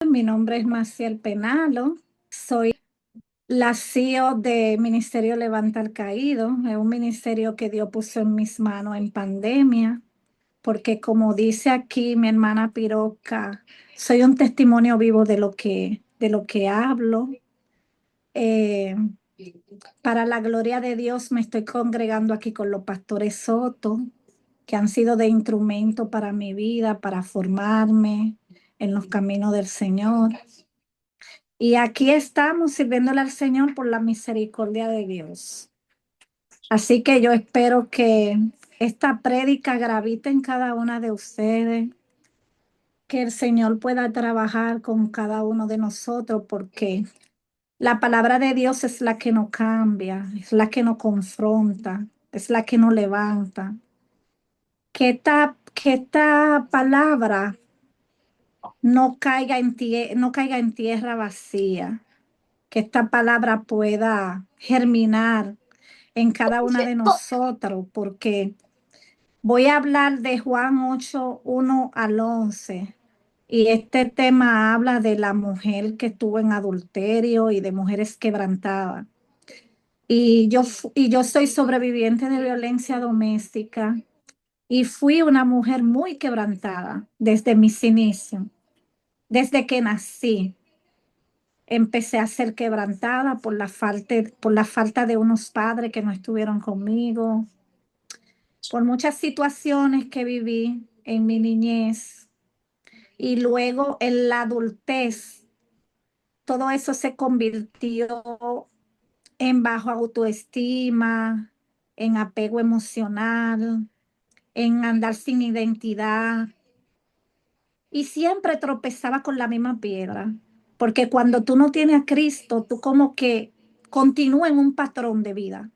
Mi nombre es Maciel Penalo, soy la CEO de Ministerio Levanta al Caído. Es un ministerio que Dios puso en mis manos en pandemia, porque como dice aquí mi hermana Piroca, soy un testimonio vivo de lo que hablo. Eh, para la gloria de Dios me estoy congregando aquí con los pastores Soto, que han sido de instrumento para mi vida, para formarme en los caminos del Señor. Y aquí estamos sirviéndole al Señor por la misericordia de Dios. Así que yo espero que esta prédica gravite en cada una de ustedes, que el Señor pueda trabajar con cada uno de nosotros, porque la palabra de Dios es la que nos cambia, es la que nos confronta, es la que nos levanta. Que esta palabra no caiga en tierra vacía, que esta palabra pueda germinar en cada una de nosotros, porque voy a hablar de Juan 8, 1 al 11. Y este tema habla de la mujer que estuvo en adulterio y de mujeres quebrantadas. Y yo soy sobreviviente de violencia doméstica y fui una mujer muy quebrantada desde mis inicios, desde que nací. Empecé a ser quebrantada por la falta de unos padres que no estuvieron conmigo, por muchas situaciones que viví en mi niñez y luego en la adultez. Todo eso se convirtió en bajo autoestima, en apego emocional, en andar sin identidad, y siempre tropezaba con la misma piedra, porque cuando tú no tienes a Cristo, tú como que continúas en un patrón de vida.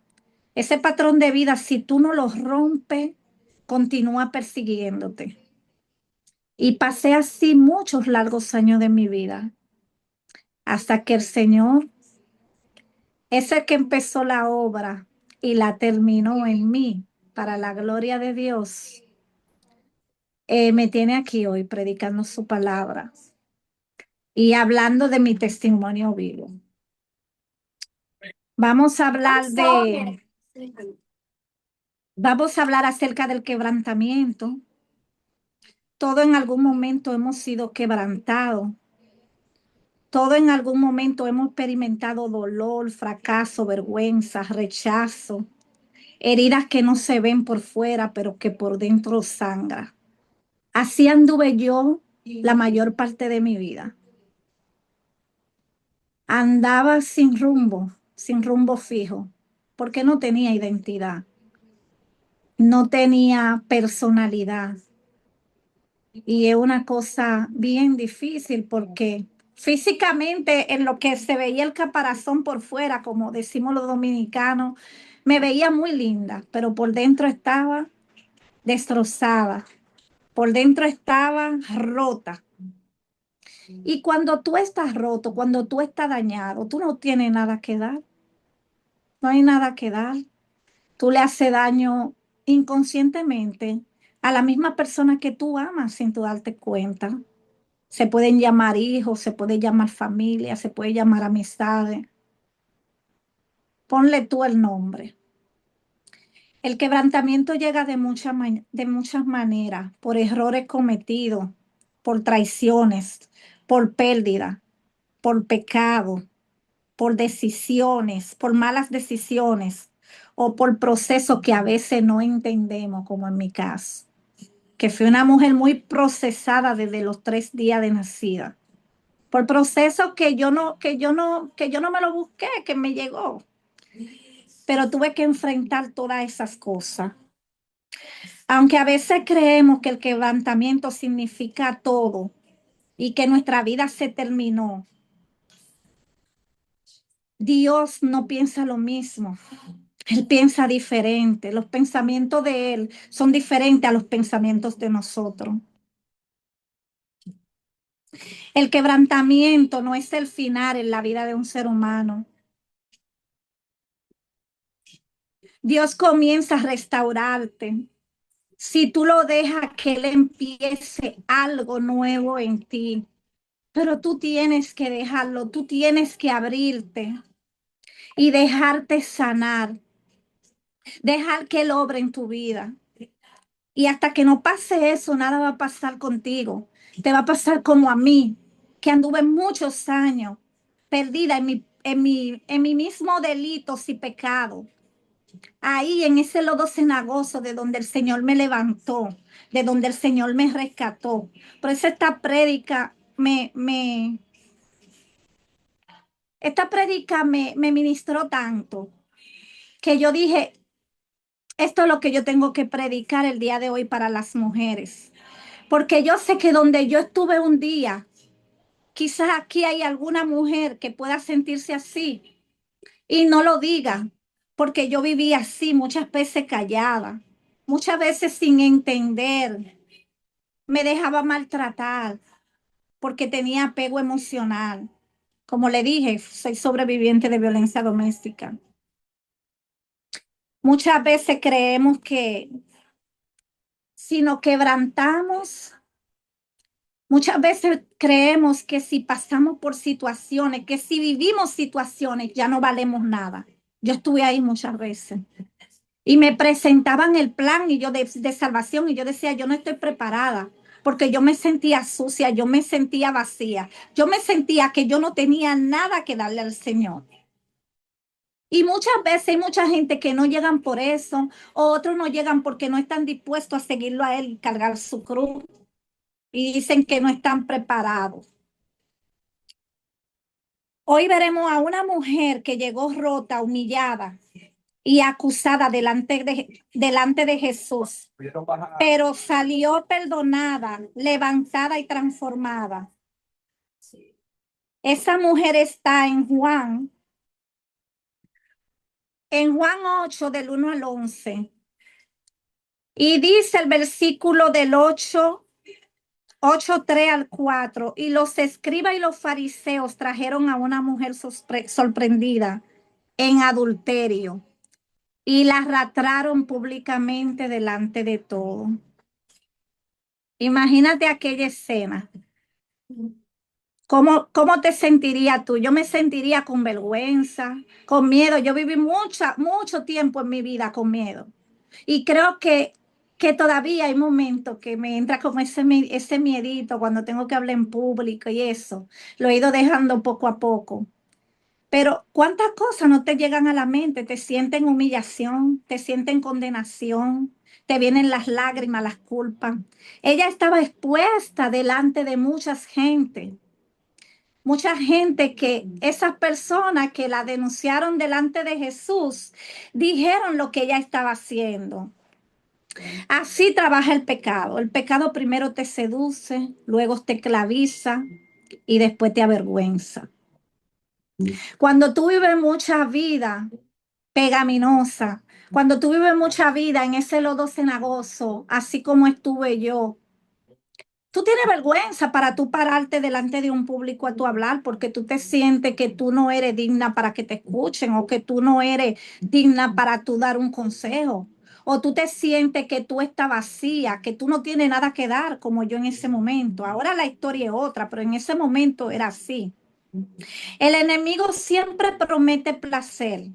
Ese patrón de vida, si tú no lo rompes, continúa persiguiéndote. Y pasé así muchos largos años de mi vida, hasta que el Señor, ese que empezó la obra y la terminó en mí, para la gloria de Dios, me tiene aquí hoy predicando su palabra y hablando de mi testimonio vivo. Vamos a hablar vamos a hablar acerca del quebrantamiento. Todo en algún momento hemos sido quebrantados. Todo en algún momento hemos experimentado dolor, fracaso, vergüenza, rechazo, heridas que no se ven por fuera, pero que por dentro sangra. Así anduve yo la mayor parte de mi vida. Andaba sin rumbo fijo, porque no tenía identidad, no tenía personalidad. Y es una cosa bien difícil porque físicamente en lo que se veía el caparazón por fuera, como decimos los dominicanos, me veía muy linda, pero por dentro estaba destrozada, por dentro estaba rota. Y cuando tú estás roto, cuando tú estás dañado, tú no tienes nada que dar, no hay nada que dar. Tú le haces daño inconscientemente a la misma persona que tú amas sin tú darte cuenta. Se pueden llamar hijos, se puede llamar familia, se puede llamar amistades. Ponle tú el nombre. El quebrantamiento llega de muchas maneras, por errores cometidos, por traiciones, por pérdida, por pecado, por decisiones, por malas decisiones o por procesos que a veces no entendemos, como en mi caso, que fui una mujer muy procesada desde los 3 días de nacida, por procesos que yo no me lo busqué, que me llegó, pero tuve que enfrentar todas esas cosas. Aunque a veces creemos que el quebrantamiento significa todo y que nuestra vida se terminó, Dios no piensa lo mismo. Él piensa diferente. Los pensamientos de Él son diferentes a los pensamientos de nosotros. El quebrantamiento no es el final en la vida de un ser humano. Dios comienza a restaurarte si tú lo dejas que Él empiece algo nuevo en ti. pero tú tienes que dejarlo, tú tienes que abrirte y dejarte sanar, dejar que Él obre en tu vida. Y hasta que no pase eso, nada va a pasar contigo. Te va a pasar como a mí, que anduve muchos años perdida en mi mismo delitos y pecado. Ahí en ese lodo cenagoso de donde el Señor me levantó, de donde el Señor me rescató. Por eso esta prédica me ministró tanto que yo dije, esto es lo que yo tengo que predicar el día de hoy para las mujeres. Porque yo sé que donde yo estuve un día, quizás aquí hay alguna mujer que pueda sentirse así y no lo diga, porque yo viví así muchas veces callada, muchas veces sin entender, me dejaba maltratar porque tenía apego emocional. Como le dije, soy sobreviviente de violencia doméstica. Muchas veces creemos que si nos quebrantamos, muchas veces creemos que si pasamos por situaciones, que si vivimos situaciones, ya no valemos nada. Yo estuve ahí muchas veces y me presentaban el plan y yo de salvación y yo decía, yo no estoy preparada porque yo me sentía sucia, yo me sentía vacía, yo me sentía que yo no tenía nada que darle al Señor. Y muchas veces hay mucha gente que no llegan por eso, o otros no llegan porque no están dispuestos a seguirlo a Él y cargar su cruz y dicen que no están preparados. Hoy veremos a una mujer que llegó rota, humillada y acusada delante de Jesús, pero salió perdonada, levantada y transformada. Esa mujer está en Juan 8 del 1 al 11. Y dice el versículo del 8:3 al 4, y los escribas y los fariseos trajeron a una mujer sorprendida en adulterio y la arrastraron públicamente delante de todo. Imagínate aquella escena. ¿Cómo te sentirías tú? Yo me sentiría con vergüenza, con miedo. Yo viví mucho tiempo en mi vida con miedo. Y creo que todavía hay momentos que me entra como ese miedito cuando tengo que hablar en público y eso. Lo he ido dejando poco a poco. Pero ¿cuántas cosas no te llegan a la mente? Te sienten humillación, te sienten condenación, te vienen las lágrimas, las culpas. Ella estaba expuesta delante de mucha gente que esas personas que la denunciaron delante de Jesús dijeron lo que ella estaba haciendo. Así trabaja el pecado. El pecado primero te seduce, luego te esclaviza y después te avergüenza. Cuando tú vives mucha vida pegaminosa, cuando tú vives mucha vida en ese lodo cenagoso, así como estuve yo, tú tienes vergüenza para tú pararte delante de un público a tu hablar porque tú te sientes que tú no eres digna para que te escuchen o que tú no eres digna para tú dar un consejo. O tú te sientes que tú estás vacía, que tú no tienes nada que dar como yo en ese momento. Ahora la historia es otra, pero en ese momento era así. El enemigo siempre promete placer,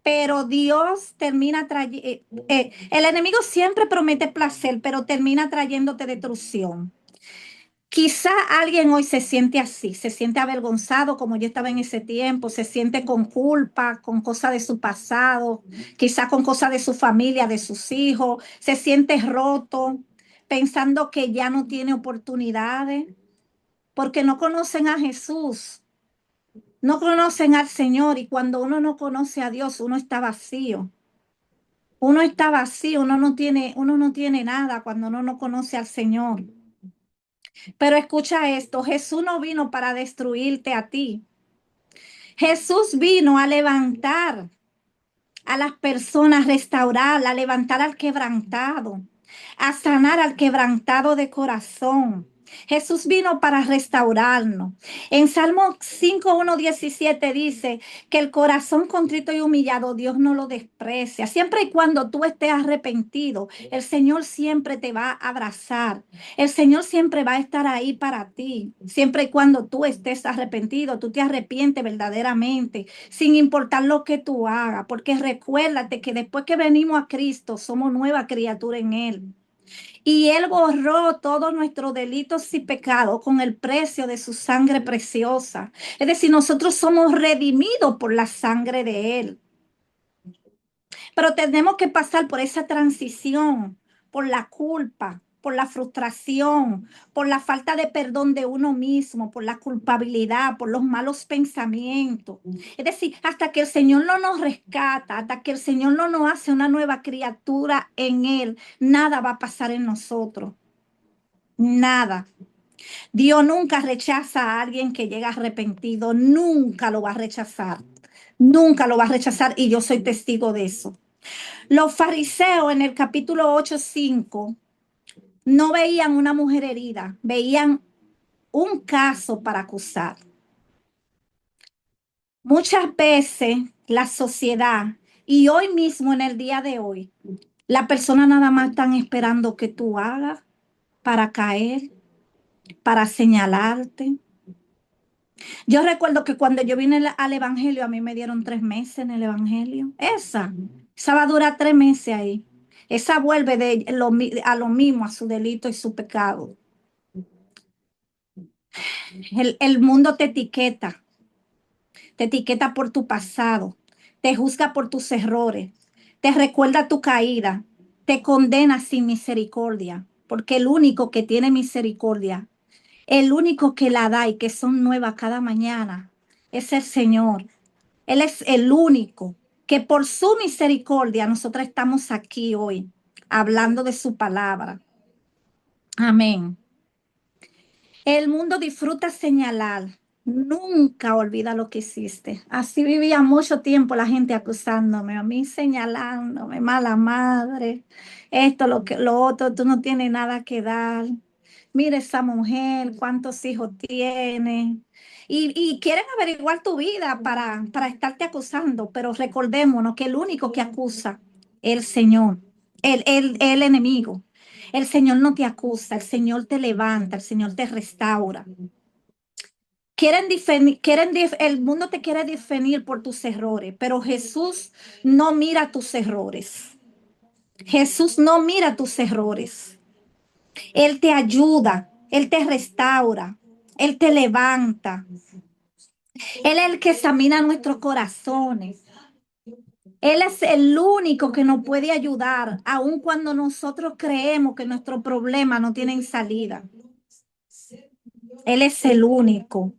pero Dios termina trayendo, el enemigo siempre promete placer, pero termina trayéndote destrucción. Quizá alguien hoy se siente así, se siente avergonzado como yo estaba en ese tiempo, se siente con culpa, con cosas de su pasado, quizá con cosas de su familia, de sus hijos, se siente roto, pensando que ya no tiene oportunidades, porque no conocen a Jesús, no conocen al Señor y cuando uno no conoce a Dios, uno está vacío. Uno está vacío, uno no tiene nada cuando uno no conoce al Señor. Pero escucha esto, Jesús no vino para destruirte a ti. Jesús vino a levantar a las personas, restaurar, a levantar al quebrantado, a sanar al quebrantado de corazón, Jesús vino para restaurarnos. En Salmo 5:1-17 dice que el corazón contrito y humillado Dios no lo desprecia. Siempre y cuando tú estés arrepentido, el Señor siempre te va a abrazar. El Señor siempre va a estar ahí para ti. Siempre y cuando tú estés arrepentido, tú te arrepientes verdaderamente, sin importar lo que tú hagas. Porque recuérdate que después que venimos a Cristo, somos nueva criatura en Él. Y Él borró todos nuestros delitos y pecados con el precio de su sangre preciosa. Es decir, nosotros somos redimidos por la sangre de Él. Pero tenemos que pasar por esa transición, por la culpa, por la frustración, por la falta de perdón de uno mismo, por la culpabilidad, por los malos pensamientos. Es decir, hasta que el Señor no nos rescata, hasta que el Señor no nos hace una nueva criatura en Él, nada va a pasar en nosotros. Nada. Dios nunca rechaza a alguien que llega arrepentido, nunca lo va a rechazar. Nunca lo va a rechazar y yo soy testigo de eso. Los fariseos en el capítulo 8:5 no veían una mujer herida, veían un caso para acusar. Muchas veces la sociedad y hoy mismo en el día de hoy, la persona nada más están esperando que tú hagas para caer, para señalarte. Yo recuerdo que cuando yo vine al Evangelio, a mí me dieron 3 meses en el Evangelio. Esa va a durar 3 meses ahí. Esa vuelve a lo mismo, a su delito y su pecado. El mundo te etiqueta por tu pasado, te juzga por tus errores, te recuerda tu caída, te condena sin misericordia, porque el único que tiene misericordia, el único que la da y que son nuevas cada mañana, es el Señor. Él es el único que por su misericordia nosotros estamos aquí hoy hablando de su palabra. Amén. El mundo disfruta señalar, nunca olvida lo que hiciste. Así vivía mucho tiempo la gente acusándome, a mí señalándome, mala madre, esto, lo otro, tú no tienes nada que dar. Mira esa mujer, cuántos hijos tiene. Y quieren averiguar tu vida para estarte acusando, pero recordémonos que el único que acusa es el Señor, el enemigo. El Señor no te acusa, el Señor te levanta, el Señor te restaura. El mundo te quiere definir por tus errores, pero Jesús no mira tus errores. Jesús no mira tus errores. Él te ayuda, Él te restaura, Él te levanta. Él es el que examina nuestros corazones. Él es el único que nos puede ayudar, aun cuando nosotros creemos que nuestros problemas no tienen salida. Él es el único.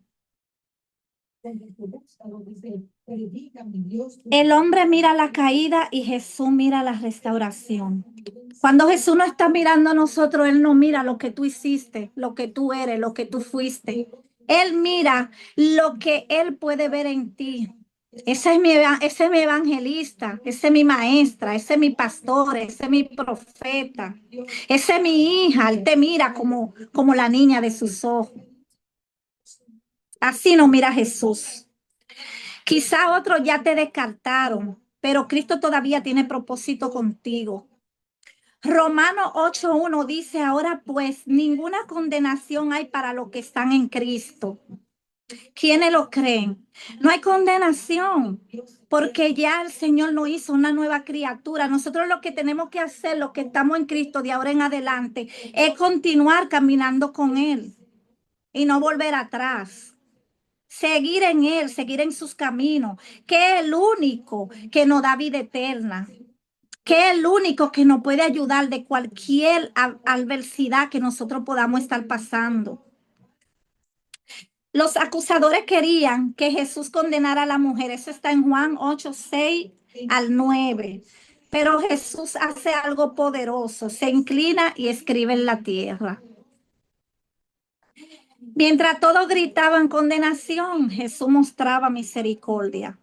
El hombre mira la caída y Jesús mira la restauración. Cuando Jesús no está mirando a nosotros, Él no mira lo que tú hiciste, lo que tú eres, lo que tú fuiste. Él mira lo que Él puede ver en ti. Ese es mi evangelista, ese es mi maestra, ese es mi pastor, ese es mi profeta, ese es mi hija. Él te mira como la niña de sus ojos. Así nos mira Jesús. Quizá otros ya te descartaron, pero Cristo todavía tiene propósito contigo. Romano 8:1 dice, ahora pues ninguna condenación hay para los que están en Cristo. ¿Quiénes lo creen? No hay condenación, porque ya el Señor nos hizo una nueva criatura. Nosotros lo que tenemos que hacer, los que estamos en Cristo de ahora en adelante, es continuar caminando con Él y no volver atrás. Seguir en Él, seguir en sus caminos, que es el único que nos da vida eterna, que es el único que nos puede ayudar de cualquier adversidad que nosotros podamos estar pasando. Los acusadores querían que Jesús condenara a la mujer. Eso está en Juan 8:6-9. Pero Jesús hace algo poderoso, se inclina y escribe en la tierra. Mientras todos gritaban condenación, Jesús mostraba misericordia.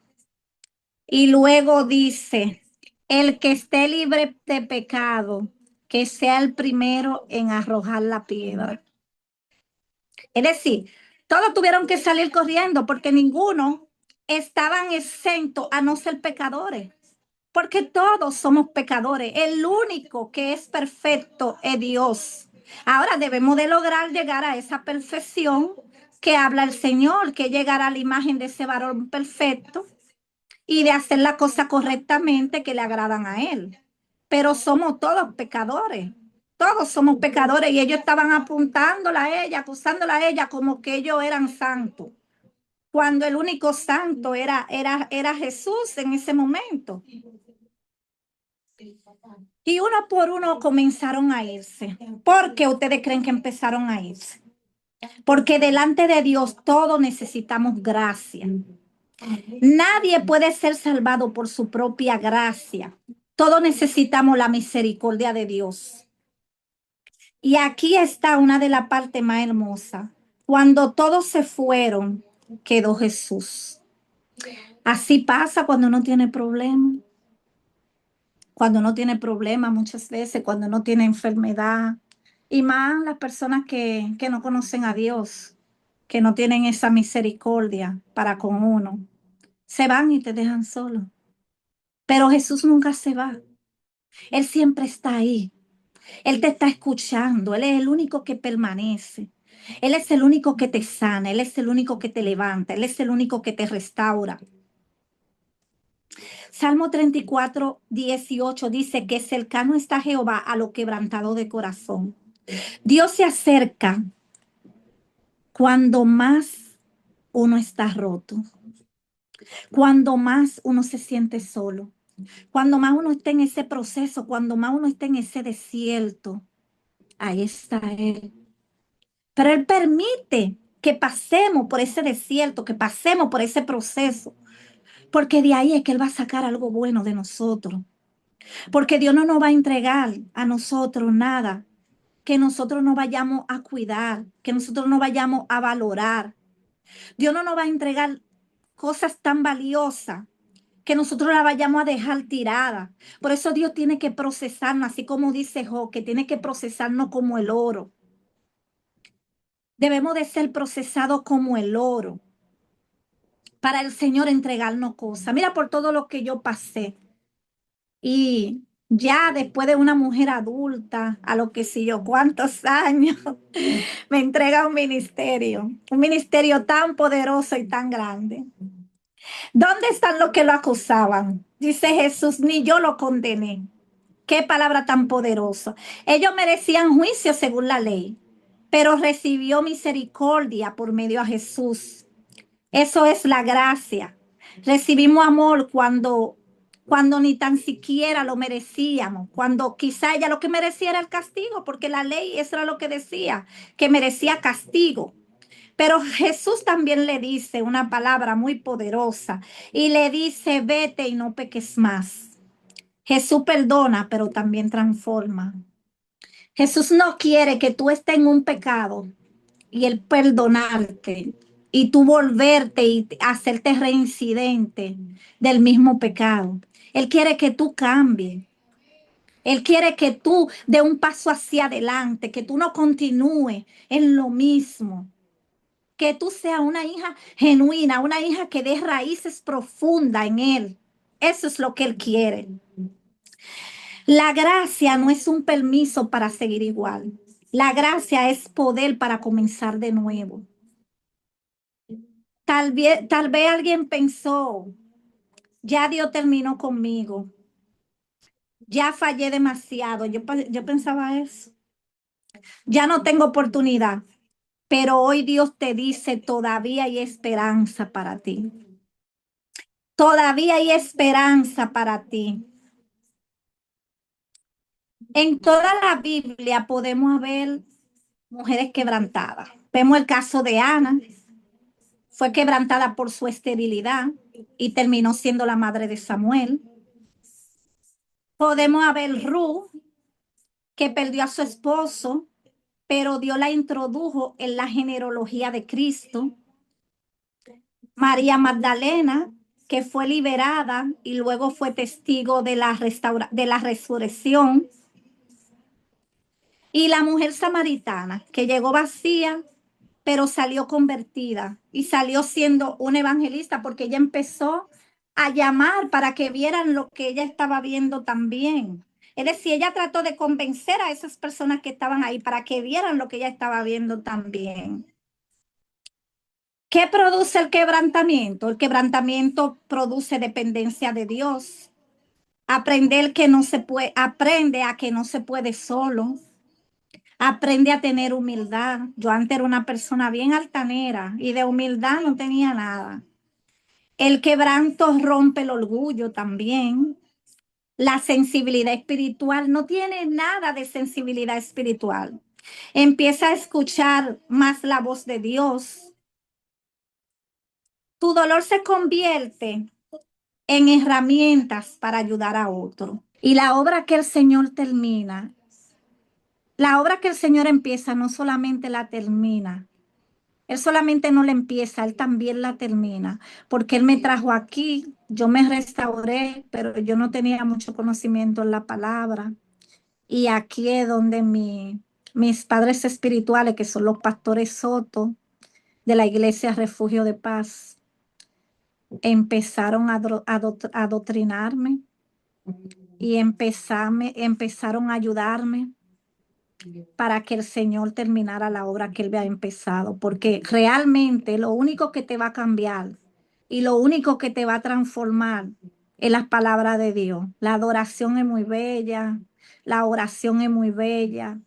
Y luego dice, el que esté libre de pecado, que sea el primero en arrojar la piedra. Es decir, todos tuvieron que salir corriendo porque ninguno estaban exentos a no ser pecadores. Porque todos somos pecadores. El único que es perfecto es Dios. Ahora debemos de lograr llegar a esa perfección que habla el Señor, que llegar a la imagen de ese varón perfecto y de hacer la cosa correctamente que le agradan a Él. Pero somos todos pecadores. Todos somos pecadores y ellos estaban apuntándola a ella, acusándola a ella como que ellos eran santos, cuando el único santo era Jesús en ese momento. Y uno por uno comenzaron a irse. ¿Por qué ustedes creen que empezaron a irse? Porque delante de Dios todos necesitamos gracia. Nadie puede ser salvado por su propia gracia. Todos necesitamos la misericordia de Dios. Y aquí está una de las partes más hermosas. Cuando todos se fueron, quedó Jesús. Así pasa cuando uno tiene problemas. Cuando uno tiene problemas muchas veces, cuando uno tiene enfermedad. Y más las personas que no conocen a Dios, que no tienen esa misericordia para con uno. Se van y te dejan solo. Pero Jesús nunca se va. Él siempre está ahí. Él te está escuchando. Él es el único que permanece. Él es el único que te sana. Él es el único que te levanta. Él es el único que te restaura. Salmo 34:18 dice que cercano está Jehová a lo quebrantado de corazón. Dios se acerca cuando más uno está roto, cuando más uno se siente solo, cuando más uno está en ese proceso, cuando más uno está en ese desierto. Ahí está Él. Pero Él permite que pasemos por ese desierto, que pasemos por ese proceso, porque de ahí es que Él va a sacar algo bueno de nosotros. Porque Dios no nos va a entregar a nosotros nada que nosotros no vayamos a cuidar, que nosotros no vayamos a valorar. Dios no nos va a entregar cosas tan valiosas que nosotros la vayamos a dejar tirada. Por eso Dios tiene que procesarnos, así como dice Job, que tiene que procesarnos como el oro. Debemos de ser procesados como el oro para el Señor entregarnos cosas. Mira por todo lo que yo pasé. Y ya después de una mujer adulta, a lo que sé yo, cuántos años, me entrega un ministerio tan poderoso y tan grande. ¿Dónde están los que lo acusaban? Dice Jesús, ni yo lo condené. Qué palabra tan poderosa. Ellos merecían juicio según la ley, pero recibió misericordia por medio a Jesús. Eso es la gracia. Recibimos amor cuando ni tan siquiera lo merecíamos, cuando quizá ella lo que merecía era el castigo, porque la ley eso era lo que decía, que merecía castigo. Pero Jesús también le dice una palabra muy poderosa y le dice, vete y no peques más. Jesús perdona, pero también transforma. Jesús no quiere que tú estés en un pecado y Él perdonarte y tú volverte y hacerte reincidente del mismo pecado. Él quiere que tú cambies. Él quiere que tú dé un paso hacia adelante, que tú no continúes en lo mismo. Que tú seas una hija genuina, una hija que dé raíces profundas en Él. Eso es lo que Él quiere. La gracia no es un permiso para seguir igual. La gracia es poder para comenzar de nuevo. Tal vez alguien pensó, ya Dios terminó conmigo, ya fallé demasiado. Yo pensaba eso. Ya no tengo oportunidad, pero hoy Dios te dice, todavía hay esperanza para ti. Todavía hay esperanza para ti. En toda la Biblia podemos ver mujeres quebrantadas. Vemos el caso de Ana, fue quebrantada por su esterilidad y terminó siendo la madre de Samuel. Podemos ver Ruth, que perdió a su esposo, pero Dios la introdujo en la genealogía de Cristo. María Magdalena, que fue liberada y luego fue testigo de de la resurrección. Y la mujer samaritana, que llegó vacía, pero salió convertida y salió siendo una evangelista porque ella empezó a llamar para que vieran lo que ella estaba viendo también. Es decir, ella trató de convencer a esas personas que estaban ahí para que vieran lo que ella estaba viendo también. ¿Qué produce el quebrantamiento? El quebrantamiento produce dependencia de Dios. Aprender que no se puede, aprende a que no se puede solo. Aprende a tener humildad. Yo antes era una persona bien altanera y de humildad no tenía nada. El quebranto rompe el orgullo también. La sensibilidad espiritual no tiene nada de sensibilidad espiritual. Empieza a escuchar más la voz de Dios. Tu dolor se convierte en herramientas para ayudar a otro. Y la obra que el Señor termina, la obra que el Señor empieza, no solamente la termina. Él solamente no la empieza, Él también la termina, porque Él me trajo aquí, yo me restauré, pero yo no tenía mucho conocimiento en la palabra. Y aquí es donde mis padres espirituales, que son los pastores Soto de la Iglesia Refugio de Paz, empezaron a adoctrinarme y empezaron a ayudarme para que el Señor terminara la obra que Él había empezado, porque realmente lo único que te va a cambiar y lo único que te va a transformar es la palabra de Dios. La adoración es muy bella, la oración es muy bella,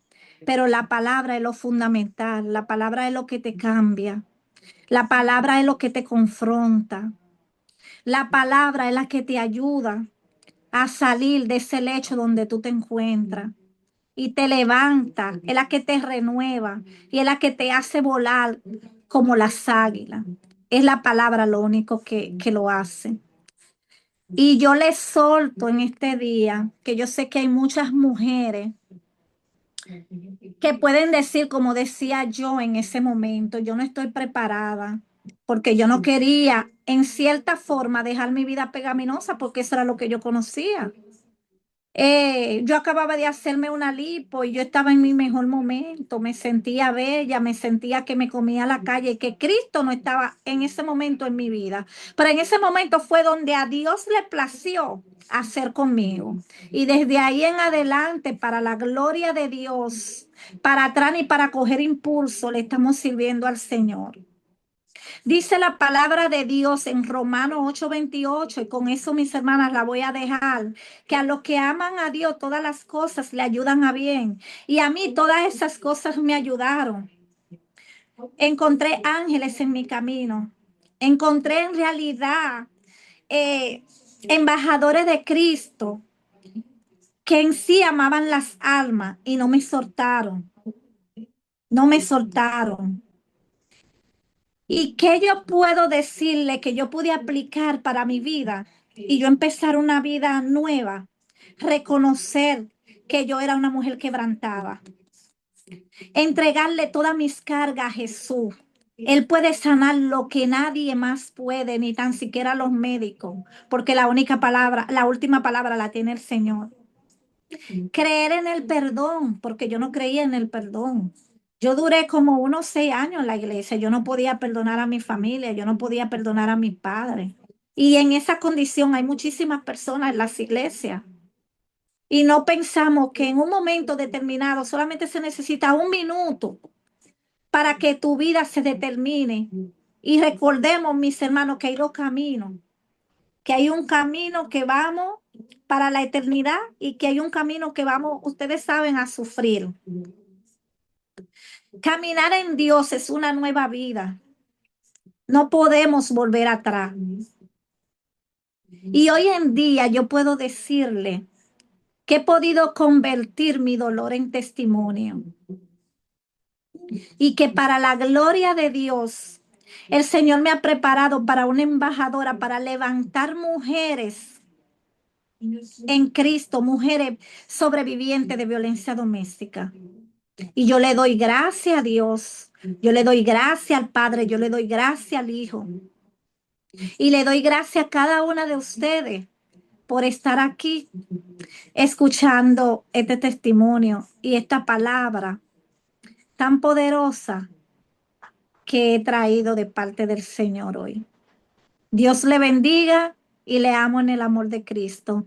pero la palabra es lo fundamental, la palabra es lo que te cambia, la palabra es lo que te confronta, la palabra es la que te ayuda a salir de ese lecho donde tú te encuentras y te levanta, es la que te renueva y es la que te hace volar como las águilas. Es la palabra lo único que lo hace. Y yo les solto en este día que yo sé que hay muchas mujeres que pueden decir, como decía yo en ese momento, yo no estoy preparada porque yo no quería en cierta forma dejar mi vida pecaminosa porque eso era lo que yo conocía. Yo acababa de hacerme una lipo y yo estaba en mi mejor momento, me sentía bella, me sentía que me comía la calle, que Cristo no estaba en ese momento en mi vida, pero en ese momento fue donde a Dios le plació hacer conmigo. Y desde ahí en adelante, para la gloria de Dios, para atrás y para coger impulso, le estamos sirviendo al Señor. Dice la palabra de Dios en Romanos 8:28, y con eso, mis hermanas, la voy a dejar, que a los que aman a Dios todas las cosas le ayudan a bien. Y a mí todas esas cosas me ayudaron. Encontré ángeles en mi camino. Encontré en realidad embajadores de Cristo que en sí amaban las almas y no me soltaron. No me soltaron. ¿Y qué yo puedo decirle que yo pude aplicar para mi vida y yo empezar una vida nueva? Reconocer que yo era una mujer quebrantada. Entregarle todas mis cargas a Jesús. Él puede sanar lo que nadie más puede, ni tan siquiera los médicos, porque la única palabra, la última palabra la tiene el Señor. Creer en el perdón, porque yo no creía en el perdón. Yo duré como unos 6 años en la iglesia. Yo no podía perdonar a mi familia, yo no podía perdonar a mis padres. Y en esa condición hay muchísimas personas en las iglesias. Y no pensamos que en un momento determinado solamente se necesita un minuto para que tu vida se determine. Y recordemos, mis hermanos, que hay dos caminos. Que hay un camino que vamos para la eternidad y que hay un camino que vamos, ustedes saben, a sufrir. Caminar en Dios es una nueva vida. No podemos volver atrás. Y hoy en día yo puedo decirle que he podido convertir mi dolor en testimonio y que para la gloria de Dios, el Señor me ha preparado para una embajadora, para levantar mujeres en Cristo, mujeres sobrevivientes de violencia doméstica. Y yo le doy gracias a Dios, yo le doy gracias al Padre, yo le doy gracias al Hijo. Y le doy gracias a cada una de ustedes por estar aquí escuchando este testimonio y esta palabra tan poderosa que he traído de parte del Señor hoy. Dios le bendiga y le amo en el amor de Cristo.